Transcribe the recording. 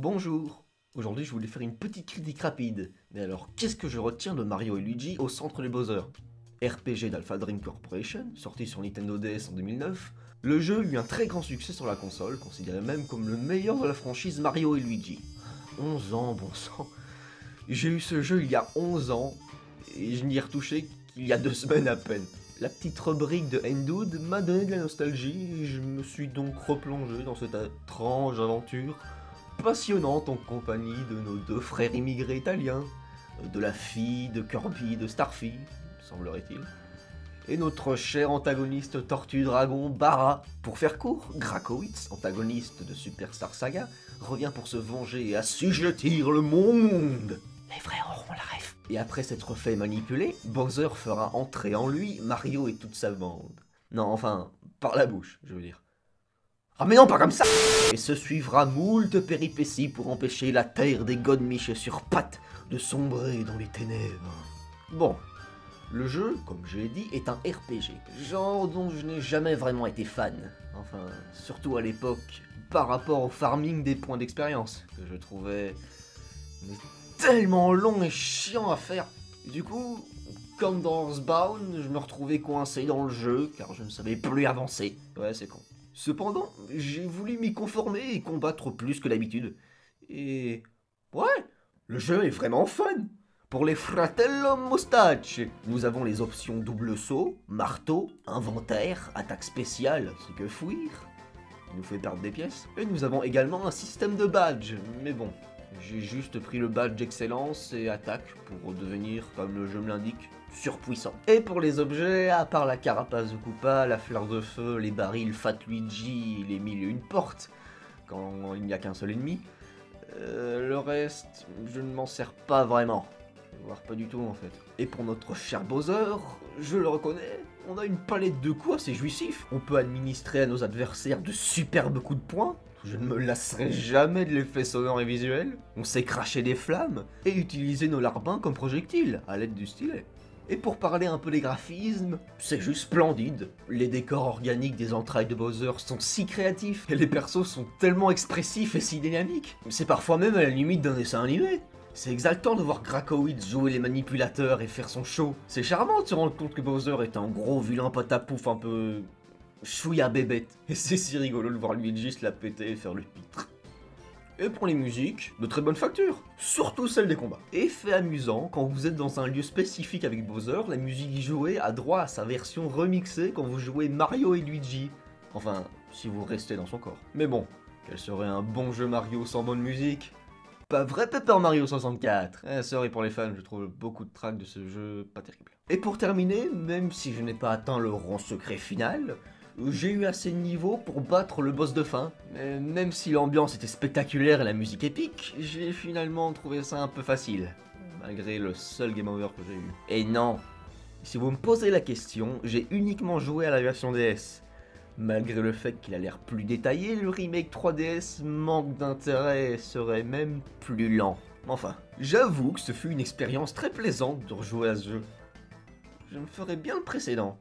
Bonjour. Aujourd'hui, je voulais faire une petite critique rapide. Mais alors, qu'est-ce que je retiens de Mario et Luigi au centre des Bowser? RPG d'Alpha Dream Corporation, sorti sur Nintendo DS en 2009, le jeu eut un très grand succès sur la console, considéré même comme le meilleur de la franchise Mario et Luigi. 11 ans, bon sang. J'ai eu ce jeu il y a 11 ans, et je n'y ai retouché qu'il y a 2 semaines à peine. La petite rubrique de Endud m'a donné de la nostalgie, et je me suis donc replongé dans cette étrange aventure passionnante en compagnie de nos deux frères immigrés italiens, de la fille de Kirby de Starfy, semblerait-il, et notre cher antagoniste Tortue Dragon Bara. Pour faire court, Grakowitz, antagoniste de Superstar Saga, revient pour se venger et assujettir le monde. Les frères auront la ref. Et après s'être fait manipuler, Bowser fera entrer en lui Mario et toute sa bande. Non, enfin, par la bouche, je veux dire. Ah mais non, pas comme ça! Et se suivra moult péripéties pour empêcher la terre des Godmiches sur pattes de sombrer dans les ténèbres. Bon, le jeu, comme je l'ai dit, est un RPG, genre dont je n'ai jamais vraiment été fan. Enfin, surtout à l'époque, par rapport au farming des points d'expérience, que je trouvais tellement long et chiant à faire. Et du coup, comme dans Earthbound, je me retrouvais coincé dans le jeu, car je ne savais plus avancer. Ouais, c'est con. Cependant, j'ai voulu m'y conformer et combattre plus que d'habitude. Et... ouais, le jeu est vraiment fun. Pour les Fratello Mustache, nous avons les options double saut, marteau, inventaire, attaque spéciale, c'est que fuir, qui nous fait perdre des pièces. Et nous avons également un système de badge, mais bon, j'ai juste pris le badge d'excellence et attaque pour devenir, comme le jeu me l'indique, surpuissant. Et pour les objets, à part la carapace de Koopa, la fleur de feu, les barils Fat Luigi, les mille et une portes, quand il n'y a qu'un seul ennemi, le reste, je ne m'en sers pas vraiment. Voire pas du tout en fait. Et pour notre cher Bowser, je le reconnais, on a une palette de coups assez jouissif. On peut administrer à nos adversaires de superbes coups de poing. Je ne me lasserai jamais de l'effet sonore et visuel. On sait cracher des flammes et utiliser nos larbins comme projectiles à l'aide du stylet. Et pour parler un peu des graphismes, c'est juste splendide. Les décors organiques des entrailles de Bowser sont si créatifs et les persos sont tellement expressifs et si dynamiques. C'est parfois même à la limite d'un dessin animé. C'est exaltant de voir Grakowitz jouer les manipulateurs et faire son show. C'est charmant de se rendre compte que Bowser est un gros vilain patapouf un peu... chouïa bébête. Et c'est si rigolo de voir Luigi se la péter et faire le pitre. Et pour les musiques, de très bonne facture, surtout celle des combats. Effet amusant, quand vous êtes dans un lieu spécifique avec Bowser, la musique jouée a droit à sa version remixée quand vous jouez Mario et Luigi. Enfin, si vous restez dans son corps. Mais bon, quel serait un bon jeu Mario sans bonne musique? Pas vrai Paper Mario 64. Sorry pour les fans, je trouve beaucoup de tracks de ce jeu pas terrible. Et pour terminer, même si je n'ai pas atteint le rang secret final, j'ai eu assez de niveau pour battre le boss de fin. Mais même si l'ambiance était spectaculaire et la musique épique, j'ai finalement trouvé ça un peu facile. Malgré le seul game over que j'ai eu. Et non, si vous me posez la question, j'ai uniquement joué à la version DS. Malgré le fait qu'il a l'air plus détaillé, le remake 3DS manque d'intérêt et serait même plus lent. Enfin, j'avoue que ce fut une expérience très plaisante de rejouer à ce jeu. Je me ferais bien le précédent.